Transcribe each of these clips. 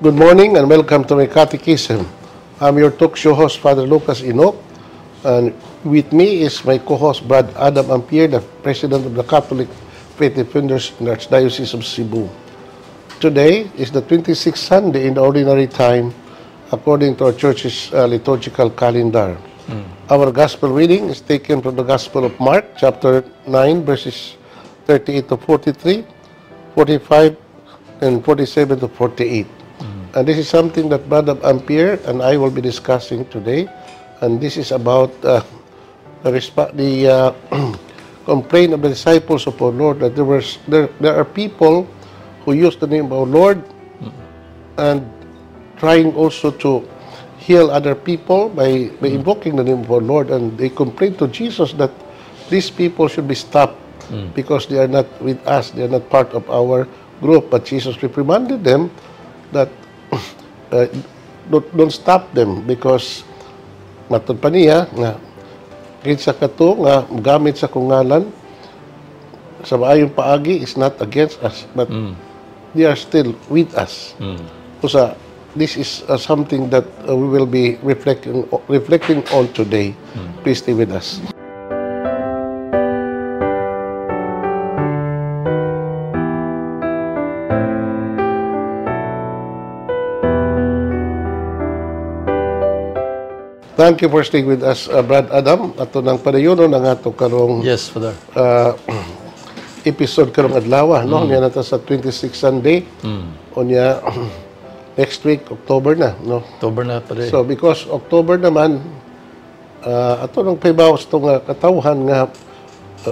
Good morning and welcome to My Catechism. I'm your talk show host, Father Lucas Inoc, and with me is my co-host, Brad Adam Ampier, the President of the Catholic Faith Defenders in the Archdiocese of Cebu. Today is the 26th Sunday in the Ordinary Time, according to our Church's liturgical calendar. Our Gospel reading is taken from the Gospel of Mark, chapter 9, verses 38 to 43, 45, and 47 to 48. And this is something that Brother Ampier and I will be discussing today. And this is about the complaint of the disciples of our Lord that there are people who use the name of our Lord and trying also to heal other people by invoking the name of our Lord. And they complain to Jesus that these people should be stopped because they are not with us, they are not part of our group. But Jesus reprimanded them that don't stop them because matod pa niya nga kinsa kato nga gamit sa kungalan sa maayong paagi is not against us but they are still with us. So this is something that we will be reflecting on today. Please stay with us. Thank you for staying with us, Brad Adam. Ato nang padayono ng ato karong Yes, Father. Episode karong adlaw, no? Niya nato sa 26th Sunday. Onya next week October na, no? October na pa rin. So because October naman ato nang paybawas tong katawhan nga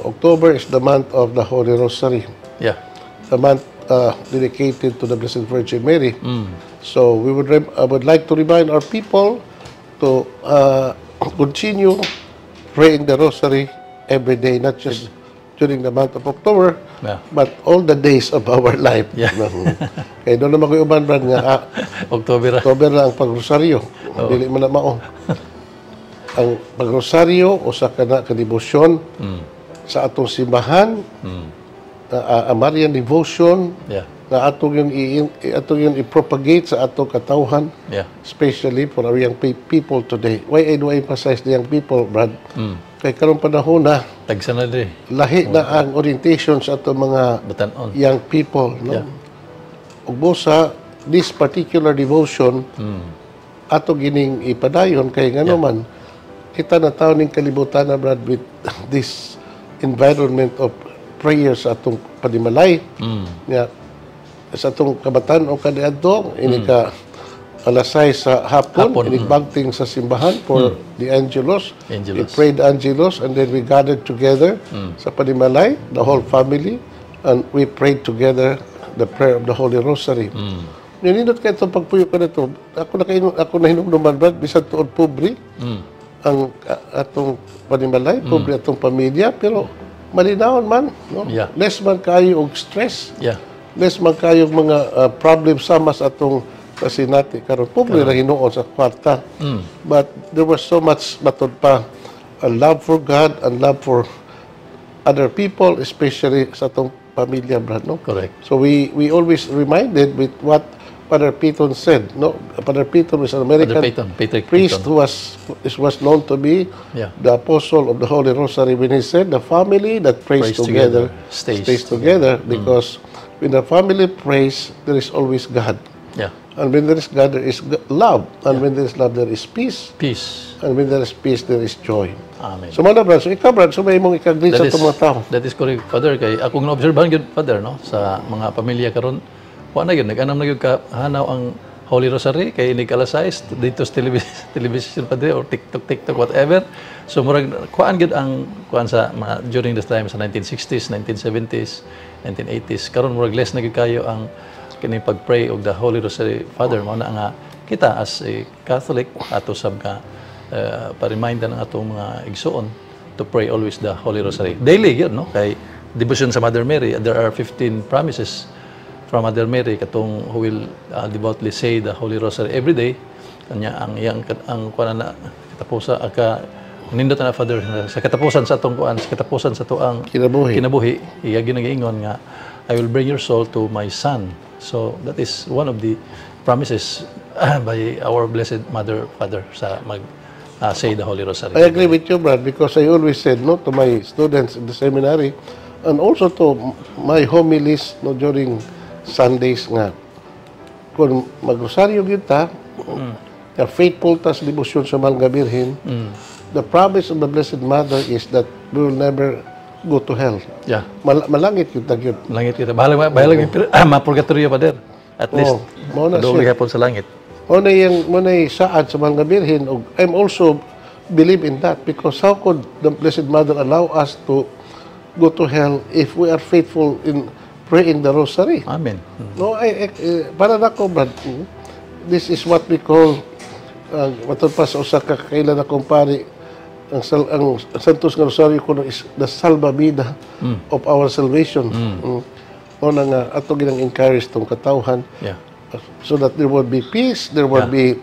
October is the month of the Holy Rosary. Yeah. The month dedicated to the Blessed Virgin Mary. So I would like to remind our people to continue praying the Rosary every day, not just during the month of October, but all the days of our life. Yeah. Kaya doon naman ko uban, Brad, nga October na ang pagrosaryo. Dili man na mao. Ang pagrosaryo o sa kadebosyon sa atong simbahan, Marian devotion, na atong yung i-propagate sa atong katawhan, especially for our young people today. Why I do emphasize the young people, Brad? Kay karong panahon na lahi na ang orientation sa atong mga young people, no? Ug busa this particular devotion ato gining ipadayon kay ngano man kita na taon ning kalibutan na, Brad, with this environment of prayer sa atong panimalay. Sa atong kabatan o kaniadto ini ka alasay sa hapon inigbagting sa simbahan for the Angelos. We prayed Angelos and then we gathered together sa panimalay, the whole family, and we prayed together the prayer of the Holy Rosary. Ninindot kayo itong pagpuyo ka na ito. Ako na hinumduman, Brad, bisan tuod pobre ang atong panimalay, pobre atong pamilya, pero malinawon man, no? Less man kayo og stress. Less man kayong mga problems sama sa atong kasinati karon pobre ra hinuon sa kwarta. But there was so much matod pa a love for God and love for other people, especially sa atong pamilya, Brad, no? Correct. So we always reminded with what Father Peyton said, no? Father Peyton was an American priest who was known to be the apostle of the Holy Rosary when he said the family that prays together stays together because when the family prays, there is always God. And when there is God, there is love. And when there is love, there is peace. And when there is peace, there is joy. Amen. So, mga Brad, so ikaw, Brad, so may mong ikaglit sa itong mga tao. That is correct, Father. Kay akong na-obserbahan yun, Father, no? Sa mga pamilya karon, na yun, nag-anam na yun kahanaw ang Holy Rosary, kay nag-alasay, dito sa television, Padre, or TikTok, whatever. So, murag, kuhaan yun ang, during this time, sa 1960s, 1970s, 1980s, karon murag less na kayo ang kini pag-pray og the Holy Rosary, Father. Mao na nga kita as a Catholic ato sab ka pa-remind ng atong mga igsoon to pray always the Holy Rosary daily, yun, no? Kay devotion sa Mother Mary, there are 15 promises from Mother Mary katong who will devoutly say the Holy Rosary every day. Kanya ang kuan na katapusa nindot na, Father, sa katapusan sa atong kuan, sa katapusan sa tuang kinabuhi, iya ginaingon nga I will bring your soul to my son. So that is one of the promises by our Blessed Mother, Father sa say the Holy Rosary. I agree with you, Brad, because I always said no to my students in the seminary and also to my homilies no, during Sundays nga. Kung magrosaryo kita, faithful ta sa debosyon sa Mahal nga Birhen, the promise of the Blessed Mother is that we will never go to hell. Yeah. Malangit kita yun. Langit kita. Bahala mapurgatorio pa der. At least, doble hapon sa langit. Muna yung saad sa Mahal nga Birhen, I'm also believe in that because how could the Blessed Mother allow us to go to hell if we are faithful in praying the Rosary? Amen. No, para na ko, Brad, this is what we call, matod pa sa usa ka kailan akong pari, ang Santos nga Rosaryo ko is the salvavida of our salvation. Muna nga, ato ginang encourage tong katawhan. Yeah. So that there would be peace, there would be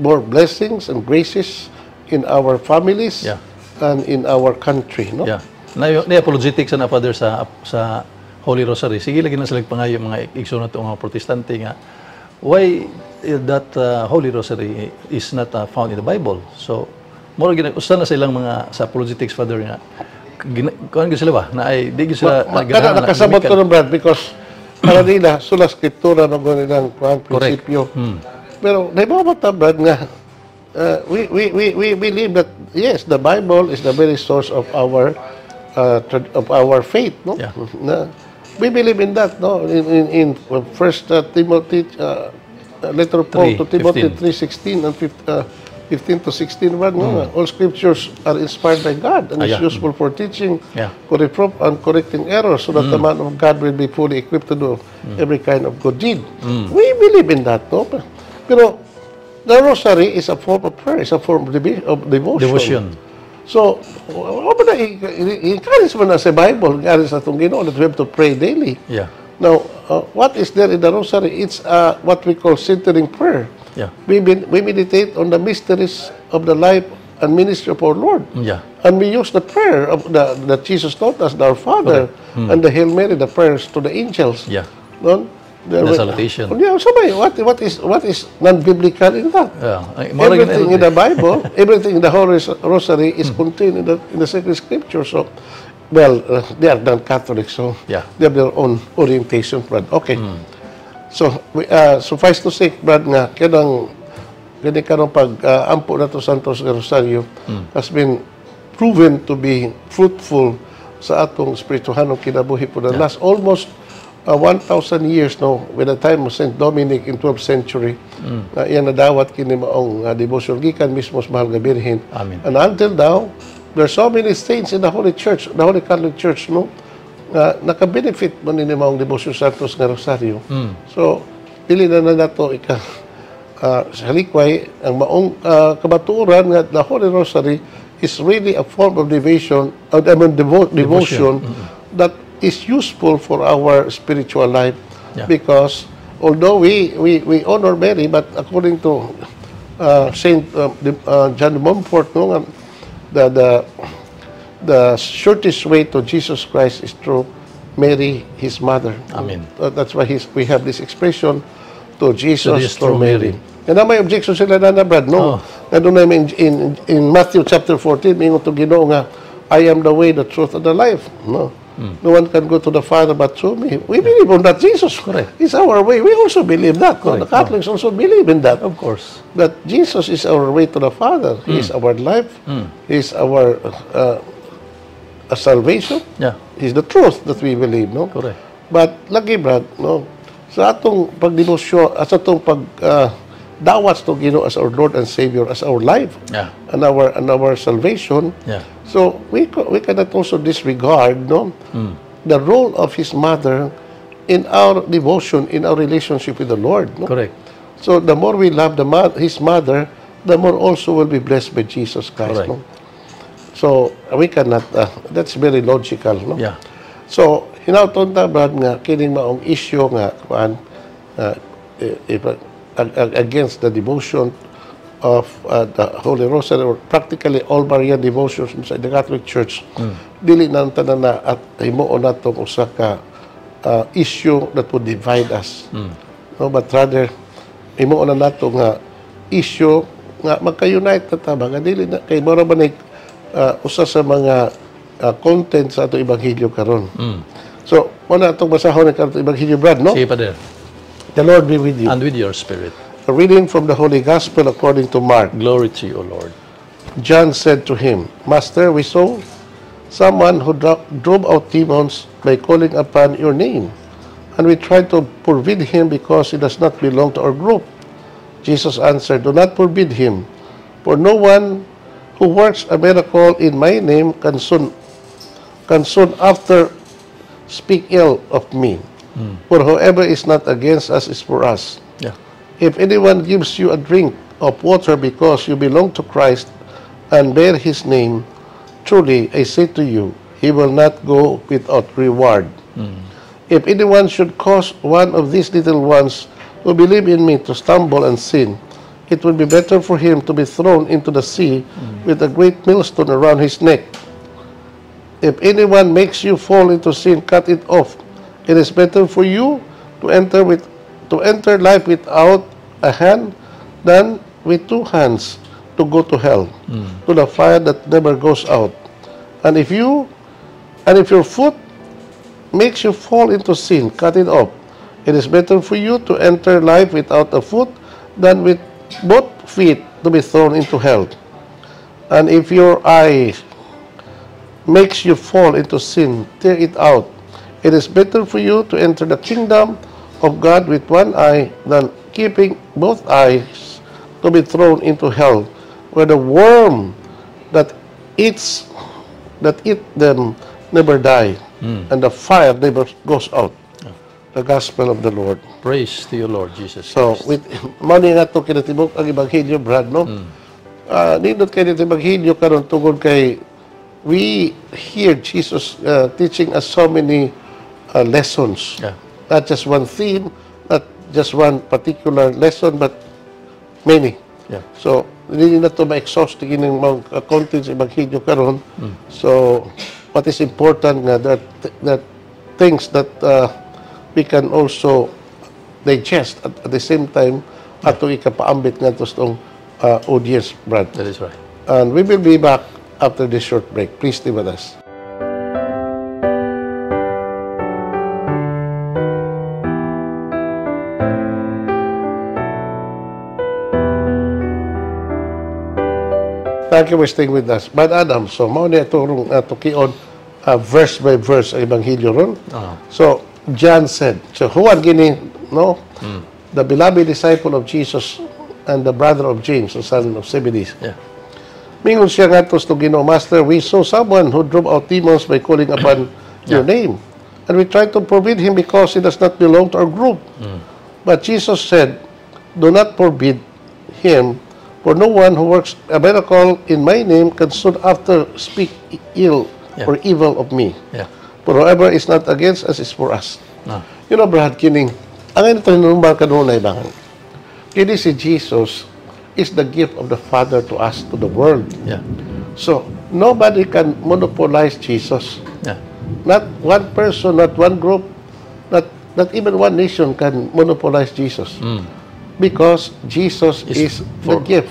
more blessings and graces in our families and in our country, no? Yeah. Na-apologetic sa na Father sa Holy Rosary. Sige lagi na sila pangayo mga igsoon nato nga protestante nga why that Holy Rosary is not found in the Bible. So more usa na silang mga sa apologetics, Father, nga kuan gyud sila ba na ay di gyud sila nakasabot ko ng Brad because para nila, sula skriptura ng ganilang prinsipyo. Pero, naibabata, Brad, nga, we believe that, yes, the Bible is the very source of our faith, no? Yeah. We believe in that, no? In 1 Timothy, letter of Paul to Timothy 3:16 and 15 to 16, Brad, no? All scriptures are inspired by God and is useful for teaching, for reproof, and correcting errors, so that the man of God will be fully equipped to do every kind of good deed. We believe in that, no? Pero the Rosary is a form of prayer, it's a form of devotion. So, encourage mo na sa Bible, encourage na itong Ginoo that we have to pray daily. Yeah. Now, what is there in the Rosary? It's what we call centering prayer. Yeah. We meditate on the mysteries of the life and ministry of our Lord. Yeah. And we use the prayer of that Jesus taught us, our Father, and the Hail Mary, the prayers to the angels. Yeah. No? The salutation. Yeah, sabay, what is non-biblical in that? Yeah. Everything in the Bible, everything in the Holy Rosary is contained in the sacred scripture. So, well, they are non-Catholic, so they have their own orientation, Brad. Okay. So, suffice to say, Brad, nga, kanang pag-ampo na to Santos Rosaryo has been proven to be fruitful sa atong spirituhanong kinabuhi po the last almost 1,000 years, no, with the time of Saint Dominic in 12th century. Yan nadawat kini maong devotion gikan mismo sa Mahal nga Birhen. Amen. And until now, there are so many saints in the Holy Church, the Holy Catholic Church, no, naka-benefit man ni maong devotion Santos nga Rosaryo. So, pili na nato sa halikway ang maong kabaturan nga the Holy Rosary is really a form of devotion that is useful for our spiritual life because although we honor Mary, but according to Saint John Montfort, no, the shortest way to Jesus Christ is through Mary, his mother. Amen. That's why we have this expression, to Jesus through Mary. And may objection sila na Brad, no? Nandun namin in Matthew chapter 14, may to Ginoo nga, I am the way, the truth, and the life. No? No one can go to the Father but through me. We believe on that. Jesus is our way. We also believe that. No? The Catholics also believe in that. Of course. That Jesus is our way to the Father. He is our life. He is our salvation. Yeah. He's the truth that we believe, no? Correct. But lagi, Brad, no, sa atong pagdebosyon, sa atong dawat to Ginoo as our Lord and Savior, as our life, and our salvation. Yeah. So we cannot also disregard, no, the role of His mother in our devotion, in our relationship with the Lord. No? Correct. So the more we love His mother, the more also will be blessed by Jesus Christ. No? So we cannot. That's very logical, no? Yeah. So hinauton ta, Brad, nga kining maong issue nga kuan against the devotion of the Holy Rosary, or practically all Marian devotions sa the Catholic Church. Dili na tanan na at himuon natong usa ka issue that would divide us. no, but rather imo na nato nga issue nga magka-unite na ta nga dili na kay mura ba usa sa mga content sa ato ebanghelyo karon. So muna atong basahon ang ato ebanghelyo, Brad, no? Sige, Father. The Lord be with you. And with your spirit. A reading from the Holy Gospel according to Mark. Glory to you, O Lord. John said to him, Master, we saw someone who drove out demons by calling upon your name, and we tried to forbid him because he does not belong to our group. Jesus answered, do not forbid him, for no one who works a miracle in my name can soon after speak ill of me. For whoever is not against us is for us. Yeah. If anyone gives you a drink of water because you belong to Christ and bear his name, truly I say to you, he will not go without reward. If anyone should cause one of these little ones who believe in me to stumble and sin, it would be better for him to be thrown into the sea with a great millstone around his neck. If anyone makes you fall into sin, cut it off. It is better for you to enter life without a hand than with two hands to go to hell, to the fire that never goes out. And if your foot makes you fall into sin, cut it off. It is better for you to enter life without a foot than with both feet to be thrown into hell. And if your eye makes you fall into sin, tear it out. It is better for you to enter the kingdom of God with one eye than keeping both eyes to be thrown into hell, where the worm that eat them never die, and the fire never goes out. The Gospel of the Lord. Praise to you, Lord Jesus So, Christ. with money nga ito kinatibok ang Ebanghelyo, Brad, no? Nindot kayo nito Ebanghelyo karon tungod kay we hear Jesus teaching us so many lessons. Yeah. Not just one theme, not just one particular lesson, but many. Yeah. So, hindi na ito ma-exhaust yung mga contents sa Ebanghelyo karon. So, what is important nga that things that we can also digest at the same time ato ikapaambit nga ito itong audience, Brad. That is right. And we will be back after this short break. Please stay with us. Thank you for staying with us. But Adam, so mao ni itong kion verse by verse ang Ebanghelyo ron. So John said, so who are gini, no? The beloved disciple of Jesus and the brother of James, the son of Zebedee. Yeah. Mingon siya nga tos to Ginoo, Master, we saw someone who drove out demons by calling upon your name. And we tried to forbid him because he does not belong to our group. But Jesus said, do not forbid him, for no one who works a miracle in my name can soon after speak ill or evil of me. Yeah. For whoever is not against us is for us. You know, Brad, kining, ang ito hinumbang kanunay bang, kini si Jesus is the gift of the Father to us, to the world. Yeah. So, nobody can monopolize Jesus. Yeah. Not one person, not one group, not even one nation can monopolize Jesus. Because Jesus is the gift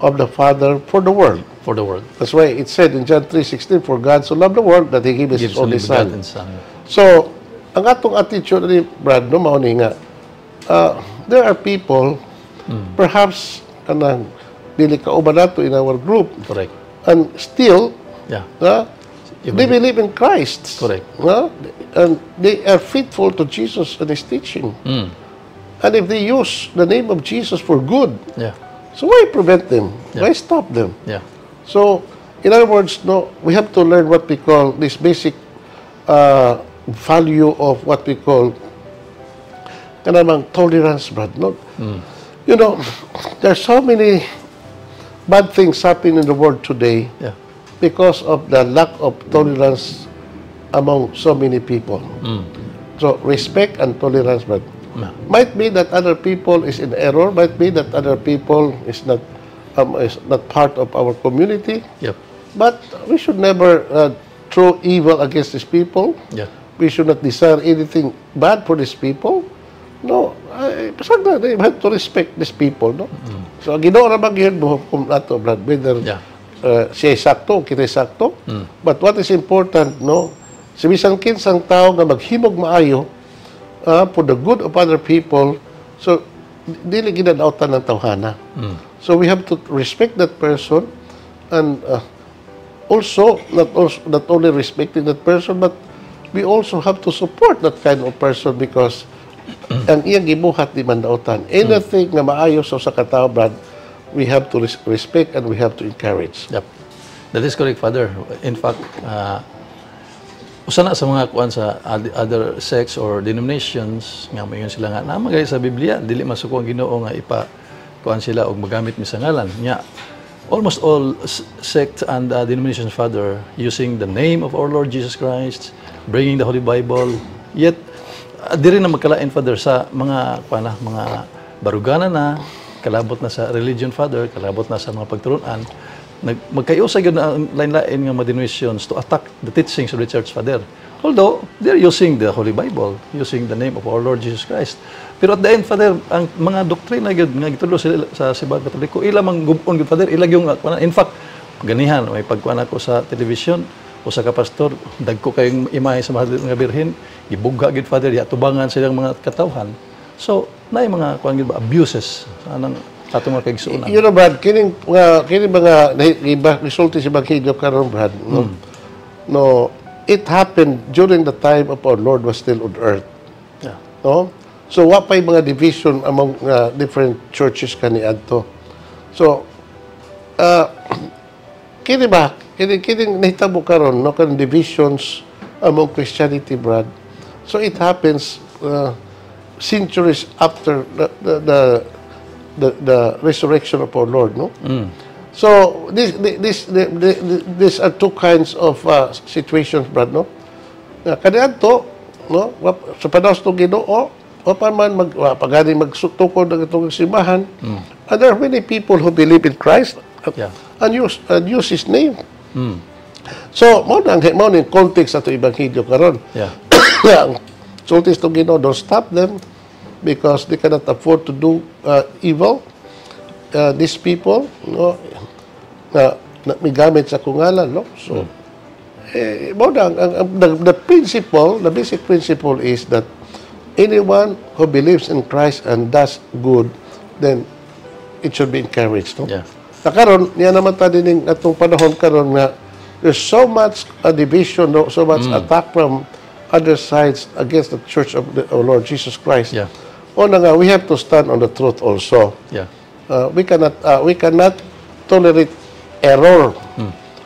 of the Father for the world. For the world. That's why it said in John 3:16, for God so loved the world that He gave His only Son. So, ang atong attitude ni Brad, no, mauni nga, there are people, perhaps, kanang dili kauban nato in our group. Correct. And still, They believe in Christ. Correct. And they are faithful to Jesus and His teaching. And if they use the name of Jesus for good, so why prevent them? Why stop them? So, in other words, no, we have to learn what we call this basic value of what we call kanamang tolerance, Brad. No? You know, there are so many bad things happening in the world today because of the lack of tolerance among so many people. So, respect and tolerance, but might be that other people is in error, might be that other people is not part of our community. But we should never throw evil against these people. We should not desire anything bad for these people. No, pasag na, they have to respect these people, no? So, ang Ginoo ra magyud mo kung ato, brad, whether siya sakto, kita sakto. But what is important, no? Si bisan kinsang tao nga maghimog maayo for the good of other people, so dili ginadautan ng tawhana. So we have to respect that person and also not only respecting that person, but we also have to support that kind of person because ang iyang gibuhat di man dautan. Anything nga maayo sa katao, brad, we have to respect and we have to encourage. Yep. That is correct, Father. In fact, usa na sa mga kuan sa other sects or denominations nga mayon sila nga namagay sa Biblia dili masuko ang Ginoo nga kuan sila og magamit mi sa ngalan nya. Almost all sects and denominations, Father, using the name of our Lord Jesus Christ, bringing the Holy Bible, yet di rin na magkalain, Father, sa mga baruganan na, kalabot na sa religion, Father, kalabot na sa mga pagturunan, magkayusay yun na lain-lain ng mga denominations to attack the teachings of the church, Father. Although, they're using the Holy Bible, using the name of our Lord Jesus Christ. Pero at the end, Father, ang mga doktrina yun, nga gitulo sa Sibahan Katoliko, ila mang gubon, Father, ilag yung, in fact, ganihan, may pagkuhan ako sa television, o sa kapastor, dagko kayong imahe sa mahal nga birhen, gibugha gid, Father, yatubangan silang mga katawhan. So, na yung mga abuses sa anang atong mga kaigsuonan. You know, Brad, kini mga resulti sa Ebanghelyo karon, Brad, no, it happened during the time of our Lord was still on earth. Yeah. No? So, wapay mga division among different churches kaniadto. So, kini nahitabo karon, no, kan divisions among Christianity, Brad. So, it happens centuries after the resurrection of our Lord, no? So these are two kinds of situations, Brad, no? Kaniadto, no? Sa panahon ng Ginoo, o pa man pagani magtukod ng itong simbahan, and there are many people who believe in Christ and use His name. So, mo nang context sa ito Ebanghelyo karon. Sultis to Ginoo, don't stop them because they cannot afford to do evil. These people, no, may gamit sa kungalan, no? So, the principle, the basic principle is that anyone who believes in Christ and does good, then it should be encouraged, no? Karon, niya naman tayo din atong panahon karon nga there's so much division, no? So much attack from other sides against the Church of our Lord Jesus Christ. We have to stand on the truth also. We cannot tolerate error.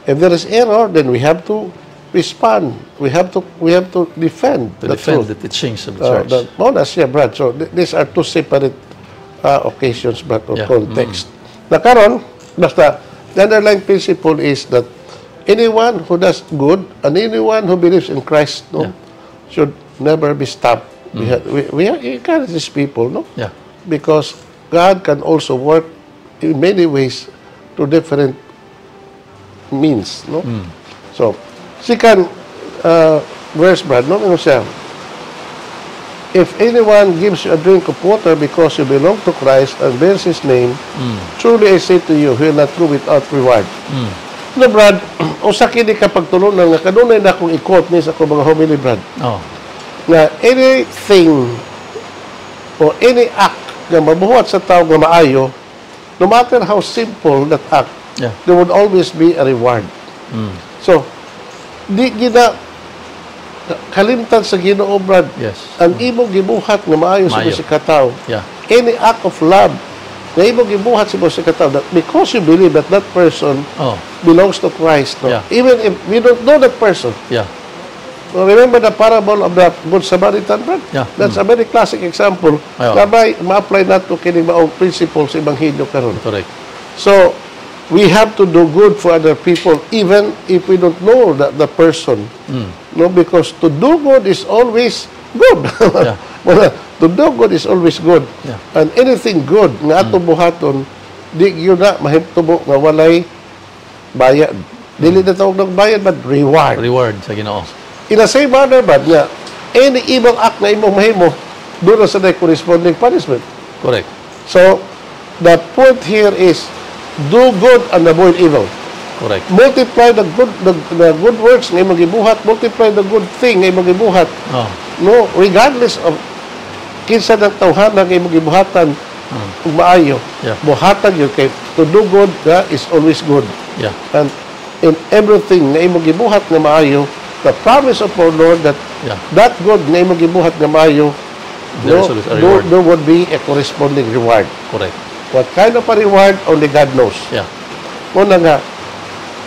If there is error, then we have to respond. We have to defend the truth. The teachings of the church. Brad. So these are two separate occasions, but of context. Karon, basta the underlying principle is that anyone who does good and anyone who believes in Christ, no, should never be stopped. We encourage these people, no? Because God can also work in many ways to different means, no? So, second verse, Brad, no? Ano siya? If anyone gives you a drink of water because you belong to Christ and bears His name, truly I say to you, He will not go without reward. No, Brad, usa kini kapag tulunan nga kanunay na akong i-quote ni sa akong mga homily, Brad. Na anything or any act na mabuhat sa tao nga maayo, no matter how simple that act, there would always be a reward. So, di gina kalimtan sa Ginoo, Brad. Ang imong gibuhat nga maayo sa si katao. Any act of love na imong gibuhat sa katao, that because you believe that that person belongs to Christ, no? Even if we don't know that person. Remember the parable of the Good Samaritan, Brad? That's a very classic example. Kabay, ma-apply nato kining maong principles sa Ebanghelyo karon. Correct. So, we have to do good for other people even if we don't know the person. No, because to do good is always good. To do good is always good. And anything good nga ato buhaton, di yun na mahimtubo nga walay bayad. Dili na tawag ng bayad, but reward. Reward sa Ginoo. In the same manner, but nga, any evil act na imong mahimo, doon na sa corresponding punishment. Correct. So, the point here is, do good and avoid evil. Correct. Multiply the good works nga imong gibuhat, multiply the good thing nga imong gibuhat. Oh. No, regardless of kinsa ng tawhana nga imong gibuhatan, ug maayo. Yeah. Buhatan yun kay to do good is always good. Yeah. And in everything nga imong gibuhat nga maayo, the promise of our Lord that that good nga imong gibuhat nga maayo, there would be a corresponding reward. Correct. What kind of a reward, only God knows. Yeah. Muna nga,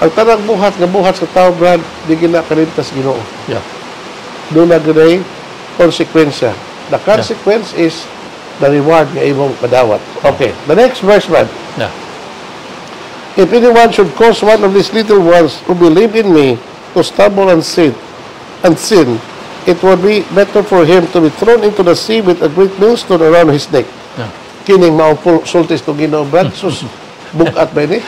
ang tanang buhat sa tao, Brad, di ginakalintas Ginoo. Yeah. Doon na ganay konsekwensya. The consequence is the reward nga imong madawat. Okay, the next verse, Brad. Yeah. If anyone should cause one of these little ones who believe in me to stumble and sin, it would be better for him to be thrown into the sea with a great millstone around his neck. Yeah. Kining maupol sultis to Ginoo, Brad. Sus, bugat ba ini?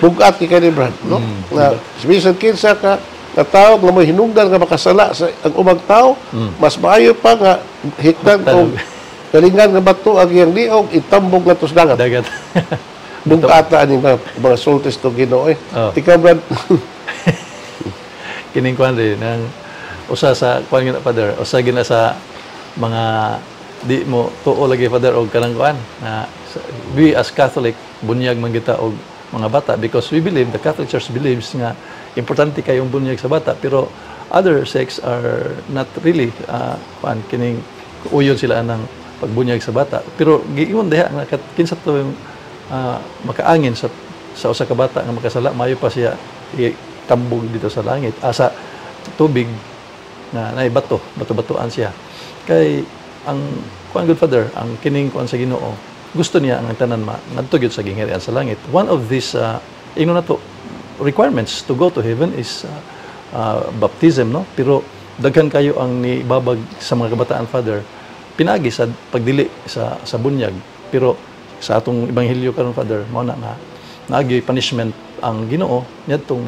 Bugat ki kani, Brad, no? Na bisan kinsa ka na tao nga mo hinungdan nga makasala sa ang ubang tao, mas maayo pa nga hikdan o kalingan nga bato ang iyang liog itambog nga tos dagat. Bugata ani mga sultis to Ginoo eh. Ikaw, Brad. Kining kwan rin nang usa sa kwan gina, Father, usa gina sa mga di mo tuo lagi, Father, og kanang kuan na we as Catholic bunyag man kita og mga bata because we believe, the Catholic Church believes nga importante kayong bunyag sa bata, pero other sects are not really kuan kining uyon sila ng pagbunyag sa bata, pero giingon diha nga kinsa to yung makaangin sa usa ka bata nga makasala, mayo pa siya itambog dito sa langit asa tubig na bato-batoan siya kay ang kuan, good Father, ang kining kuan sa Ginoo, gusto niya ang tanan ngadto gyud sa gingharian sa langit. One of these requirements to go to heaven is baptism, no? Pero daghan kayo ang nibabag sa mga kabataan, Father, pinagi sa pagdili sa bunyag. Pero sa atong ebanghelyo karon, Father, mao na nga naagi punishment ang Ginoo niadtong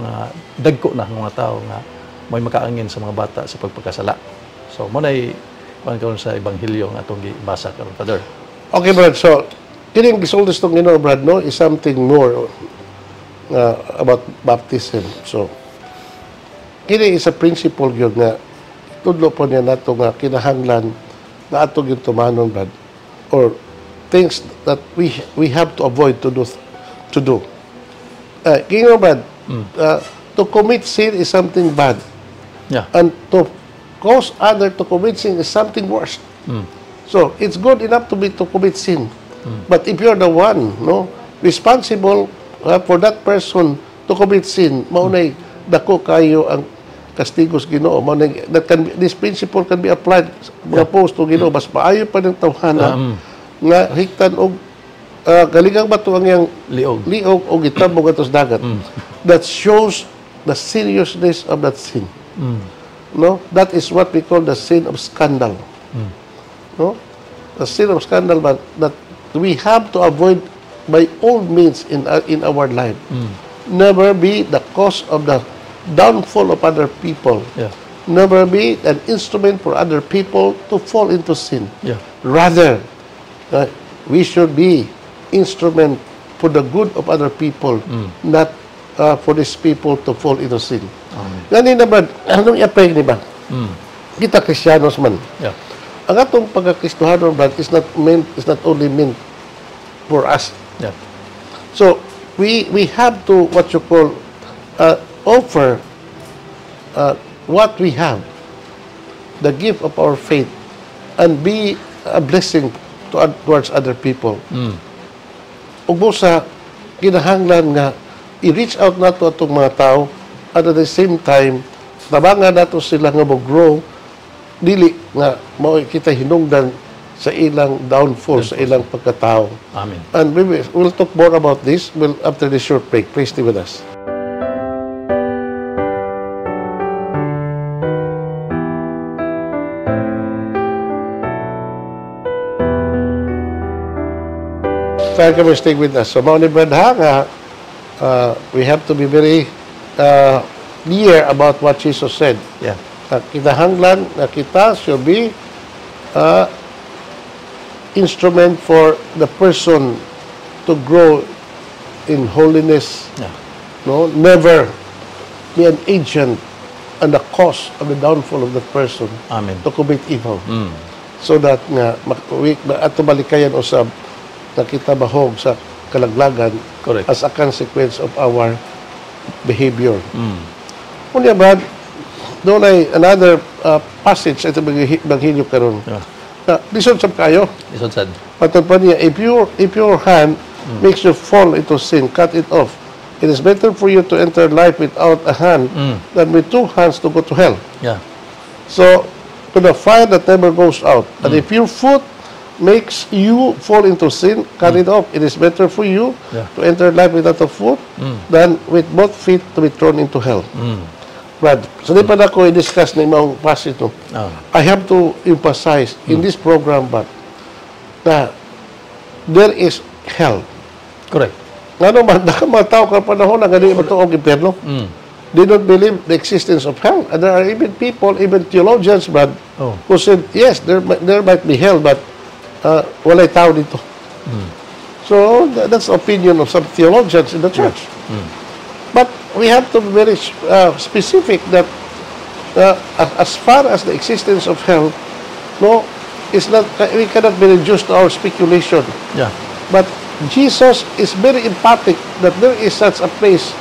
dagko na ng mga tao nga may makaangin sa mga bata sa pagpakasala. So mo nay karon sa ebanghelyo nga atong gibasa karon, Father. Okay, Brad. So kining gisultis tong Ginoo, Brad, no, is something more about baptism. So kini is a principle gyud nga tudlo po niya nato nga kinahanglan na ato gyud tumanon, Brad, or things that we have to avoid to do. Ginoo, Brad, to commit sin is something bad. Yeah. And to cause other to commit sin is something worse. So it's good enough to commit sin, but if you're the one, no, responsible for that person to commit sin, maunay dako kayo ang kastigos Ginoo. Maunay this principle can be applied mga post to Ginoo, mas maayo pa ng tawhana nga hiktan og galingang bato ang yang liog og itambog atos dagat. That shows the seriousness of that sin. No, that is what we call the sin of scandal. No, the sin of scandal, but that we have to avoid by all means in our life. Never be the cause of the downfall of other people. Yeah. Never be an instrument for other people to fall into sin. Yeah. Rather, we should be instrument for the good of other people, not for these people to fall into sin. Ganun naman, anong i-apply ni ba? Kita Kristiyanos man. Yeah. Ang atong pagkakristohanon, Brad, is not only meant for us. Yeah. So we have to what you call offer what we have, the gift of our faith, and be a blessing towards other people. Ug sa kinahanglan nga i-reach out nato atong mga tao, at at the same time tabangan nato sila nga mag-grow, dili nga mao kita hinungdan sa ilang downfall, sa ilang pagkatao. Amen. And we'll talk more about this after this short break. Please stay with us. Thank you for staying with us. So, Mao ni Brad, we have to be very clear about what Jesus said. Yeah. Kinahanglan na kita should be instrument for the person to grow in holiness. Yeah. No, never be an agent and the cause of the downfall of the person Amen. to commit evil. So that nga ato balikayan usab nakita bahog sa kalaglagan Correct. as a consequence of our behavior. Unya Brad, doon ay another passage ito Ebanghelyo karon. Yeah. Lisod sab kayo. Isod sad. Patod pa niya, if your hand makes you fall into sin, cut it off. It is better for you to enter life without a hand than with two hands to go to hell. Yeah. So, to the fire that never goes out. And if your foot makes you fall into sin, cut it off. It is better for you to enter life without a foot than with both feet to be thrown into hell. Brad, so di pa na ko i-discuss na imong passage no. I have to emphasize in this program, but na there is hell. Correct. Nga naman, nakamataw ka panahon na ganun ito ang impyerno. They don't believe the existence of hell. And there are even people, even theologians, Brad, who said, yes, there might be hell, but walay tao dito. So, that's the opinion of some theologians in the church. But we have to be very specific that as far as the existence of hell, no, it's not, we cannot be reduced to our speculation. Yeah. But Jesus is very emphatic that there is such a place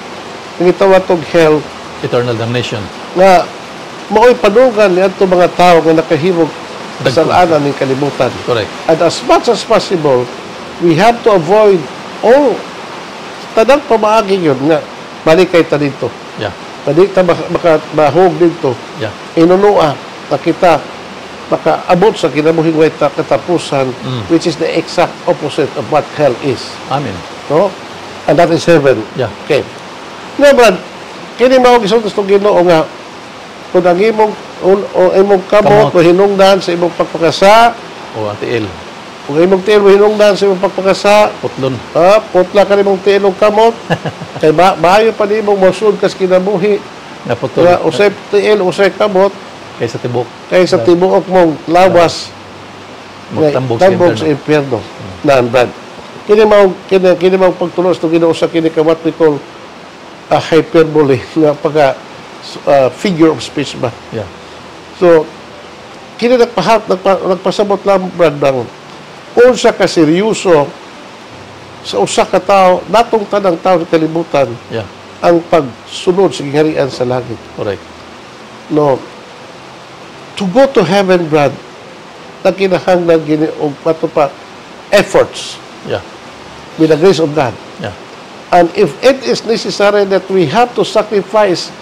na gitawag hell Eternal damnation. nga mao'y panugan ni adto mga tao nga nakahimog sa salanan ng kalibutan. Correct. And as much as possible, we have to avoid all tanang pamaagi yun nga balik kay ta dito. Yeah. Balik ta mahog dito. Yeah. Inunua na kita makaabot sa kinabuhing way katapusan, which is the exact opposite of what hell is. Amen. No? And that is heaven. Yeah. Okay. Nga Brad, kini mao gisulti sa Ginoo nga kung ang imong kamot o hinungdan sa imong pagpakasa O ang tiil. kung imong tiil o hinungdan sa imong pagpakasa Putlon. putla ka nimong tiil o kamot kay maayo pa nimong mosud kas kinabuhi Nga putol. nga usay tiil usay kamot Kaysa tibok. kay sa tibuok mong lawas Magtambok tambok sa sa impyerno. Nan Brad, kini mao pagtulos to Ginoo sa kini ka what we call a hyperbole nga pagka figure of speech ba. Yeah. So kini nagpasabot lang Brad bang unsa ka seryoso sa usa ka tawo natong tanang tawo sa kalibutan Yeah. ang pagsunod sa gingharian sa langit. Correct. No, to go to heaven, Brad, na kinahanglan gini og pato pa efforts Yeah. with the grace of God. Yeah. And if it is necessary that we have to sacrifice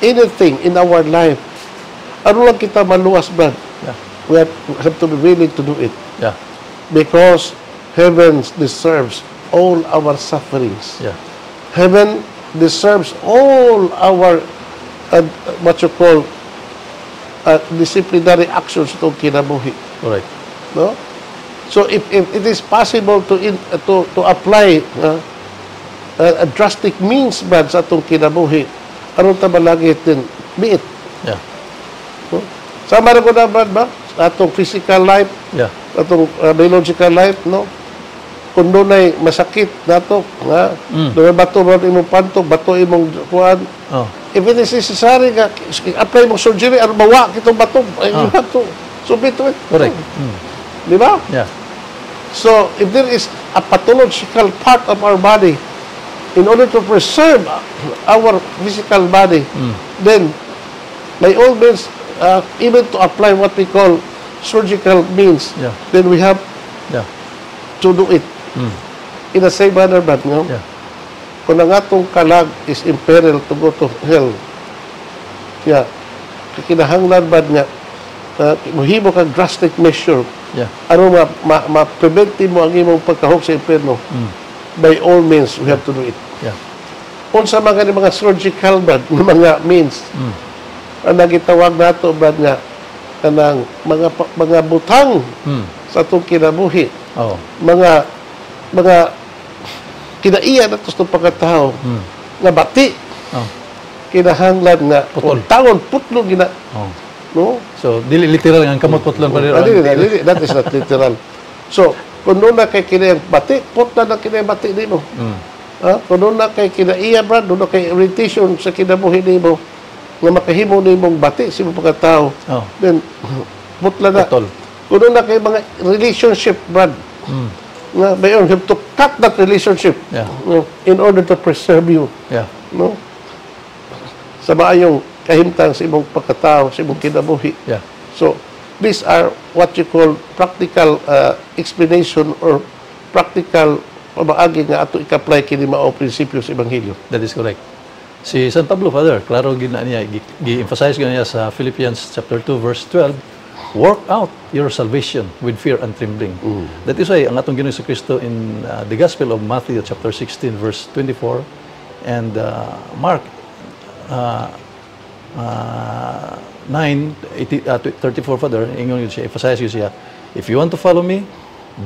anything in our life, ano lang kita maluwas, Brad? Yeah. We have to be willing to do it. Yeah. Because heaven deserves all our sufferings. Yeah. Heaven deserves all our, what you call, disciplinary actions to kinabuhi. Correct. No? So if it is possible to apply a drastic means Brad sa atong kinabuhi, aron ta balagit din biit. Yeah. No? Sama ra ko na Brad ba sa atong physical life, Yeah. atong biological life, no? Kung dunay masakit nato, nga, dunay bato ba imong pantog, bato imong kuan. Oh. If it is necessary nga apply mong surgery aron mawa kitong bato, you have to submit to it. Correct. Di ba? Yeah. So, if there is a pathological part of our body, in order to preserve our physical body, then, by all means, even to apply what we call surgical means, Yeah. then we have Yeah. to do it. In the same manner, but, no? Yeah. Kung ang atong kalag is in peril to go to hell, yeah, kinahanglan ba nga, muhimo kang drastic measure, Yeah. ano ma-prevent mo ang imong pagkahog sa impyerno, by all means, we have to do it. Yeah. Unsa mga surgical bad, mga means, ang nagitawag nato bad nga, kanang mga butang sa itong kinabuhi, Oh. mga kinaiya na ito sa pagkatao, nga bati, Oh. kinahanglan nga, Putol. taon, putlo gina, Oh. no? So, dili literal nga kamot putlon pa rin. That is not literal. So, kung doon na kay kinayang bati, put na kinayang bati din mo. Kung doon na kay kinaiya, Brad, doon na kay orientation sa kinabuhi din mo, nga makahimo din mong bati sa mga pagkatao, then, put na na. Kung doon na kay mga relationship, Brad, nga, you have to cut that relationship in order to preserve you. No? Sa maayong kahimtang sa imong pagkatao, sa imong kinabuhi. So, these are what you call practical explanation or practical pamaagi nga ato i-apply kini mao prinsipyo sa Ebanghelyo. That is correct. Si San Pablo, Father, klaro gina niya, gi-emphasize niya sa Philippians chapter 2 verse 12, work out your salvation with fear and trembling. That is why ang atong Ginoong Kristo in the Gospel of Matthew chapter 16 verse 24 and Mark 9:34, Father, ingon yun siya, emphasize yun siya, if you want to follow me,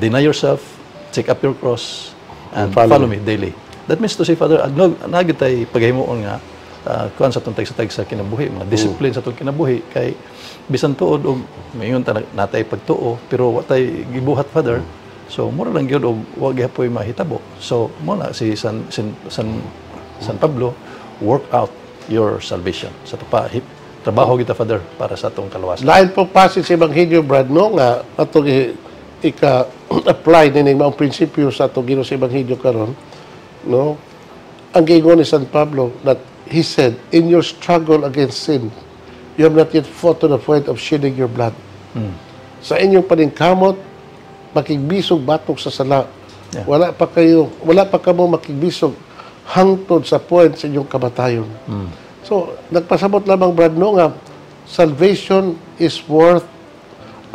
deny yourself, take up your cross, and follow me daily. That means to say, Father, nagit tay paghimuon nga kuan sa itong tag sa kinabuhi, mga discipline sa itong kinabuhi, kay bisan tuod o mayon natay pagtuo, pero watay gibuhat, Father, so mura lang yun o wag hapoy mahitabo. So muna si San Pablo, work out your salvation. Sa trabaho kita, Father, para sa itong kaluwasan. Lain po passage sa Ebanghelyo, Brad, no, nga atong ika-apply nining mga prinsipyo sa itong Ginoong sa Ebanghelyo karon, no? Ang giingon ni San Pablo that he said, in your struggle against sin, you have not yet fought to the point of shedding your blood. Sa inyong paningkamot, makigbisog batok sa sala. Wala pa kamo makigbisog hangtod sa point sa inyong kamatayon. So, nagpasabot lamang, Brad, no, nga salvation is worth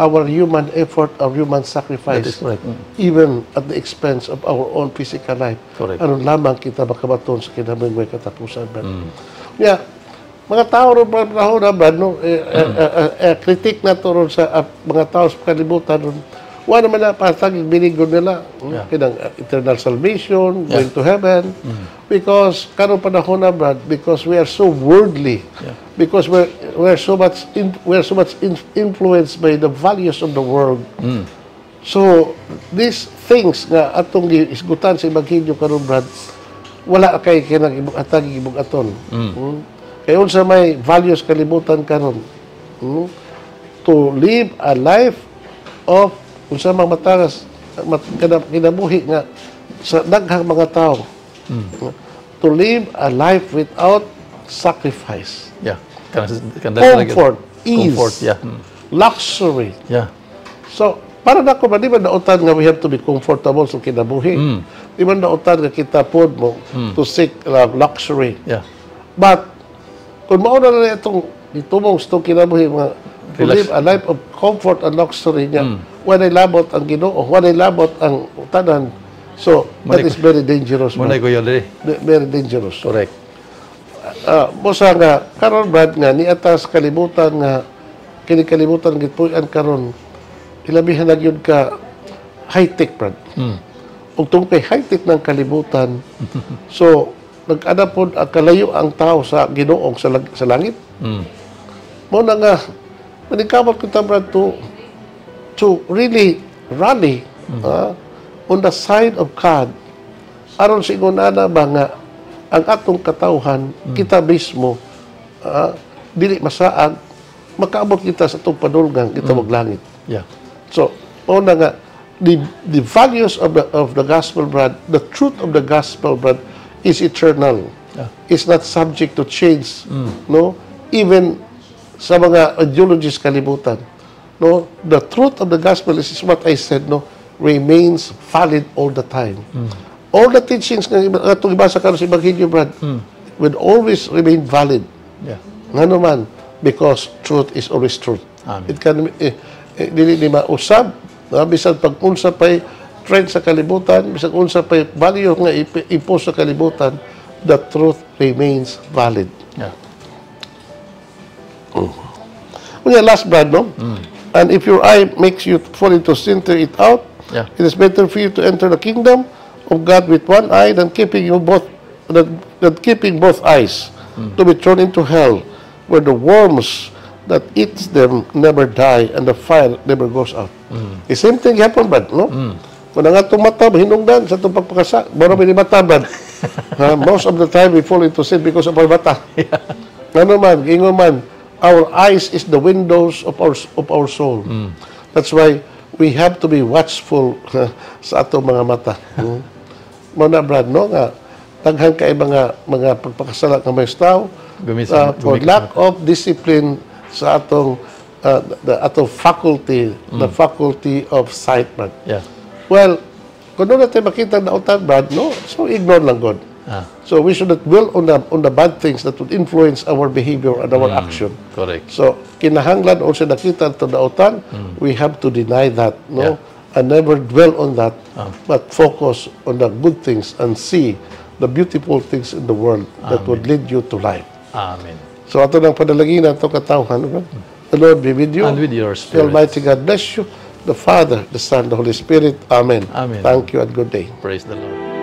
our human effort, our human sacrifice. That is correct. Even at the expense of our own physical life. Correct. Ano lamang kita makabaton sa kinamingway katapusan, Brad. Yeah, mga tao ron, Brad, no, kritik na to ron sa mga tao sa kalibutan ron. Wala naman na patagig binigon nila. Kinang eternal salvation, going to heaven. Because, karon panahon na, Brad, because we are so worldly. Because we're so much influenced by the values of the world. So, these things nga atong isgutan sa Ebanghelyo karon, Brad, wala kay kinang atagig ibong aton. Kaya unsa may values kalibutan karon, to live a life of unsa mang matagas kinabuhi nga sa daghang mga tao, to live a life without sacrifice, comfort, ease, luxury. So para nako ba di ba nautan nga we have to be comfortable sa kinabuhi, di ba nautan nga kita pod mo to seek luxury, but kung mauna na itong itumong sa kinabuhi mga to live a life of comfort and luxury niya, walay labot ang Ginoo, walay labot ang tanan. So, that is very dangerous. Very dangerous. Correct. Mosa nga, karon, Brad, nga, ni atas kalibutan nga, kinikalibutan gitpuyan karon, ilabihan na yun ka high-tech, Brad. Ug tungkol kay high-tech ng kalibutan, so, nag-ana po kalayo ang tao sa Ginoo sa langit. Mo na nga, manigkamot kita, Brad, to really rally on the side of God, aron sigunana ba nga ang atong katawhan, kita mismo, dili masaag, makaabot kita sa itong panulgang, kita maglangit. So, una nga, the values of the gospel, Brad, the truth of the gospel, Brad, is eternal. It's not subject to change. No? Even sa mga ideologies kalibutan. No, the truth of the gospel is what I said, no, remains valid all the time. All the teachings nga itong ibasa karon sa Ebanghelyo, Brad, will always remain valid. Nga naman, because truth is always truth. It can dili ni mausab, bisan pag unsa pay trend sa kalibutan, bisan unsa pay value nga impose sa kalibutan, the truth remains valid. Last, Brad, no? And if your eye makes you fall into sin, tear it out. It is better for you to enter the kingdom of God with one eye than keeping both eyes to be thrown into hell, where the worms that eats them never die, and the fire never goes out. The same thing happened, Brad, no? Kung nga itong mata, hinungdan sa itong pagpakasa, marami ni mata, Brad. Most of the time, we fall into sin because of our mata. Ano man, ingo man, our eyes is the windows of our soul. That's why we have to be watchful sa atong mga mata. Muna, Brad, no? Nga, taghan kay mga pagpakasala ng mga tao, for lack of discipline sa atong the faculty, the faculty of sight, Brad. Yeah. Well, kung doon natin makita na utan, Brad, no? So ignore lang God. So we should not dwell on the bad things that would influence our behavior and our action. Correct. So kinahanglan o sa nakita to the utan, we have to deny that, no? And never dwell on that, but focus on the good things and see the beautiful things in the world that would lead you to life. Amen. So ato nang padalagin ato katawhan, no? The Lord be with you. And with your The spirit. Almighty God bless you. The Father, the Son, the Holy Spirit. Amen. Amen. Thank you and good day. Praise the Lord.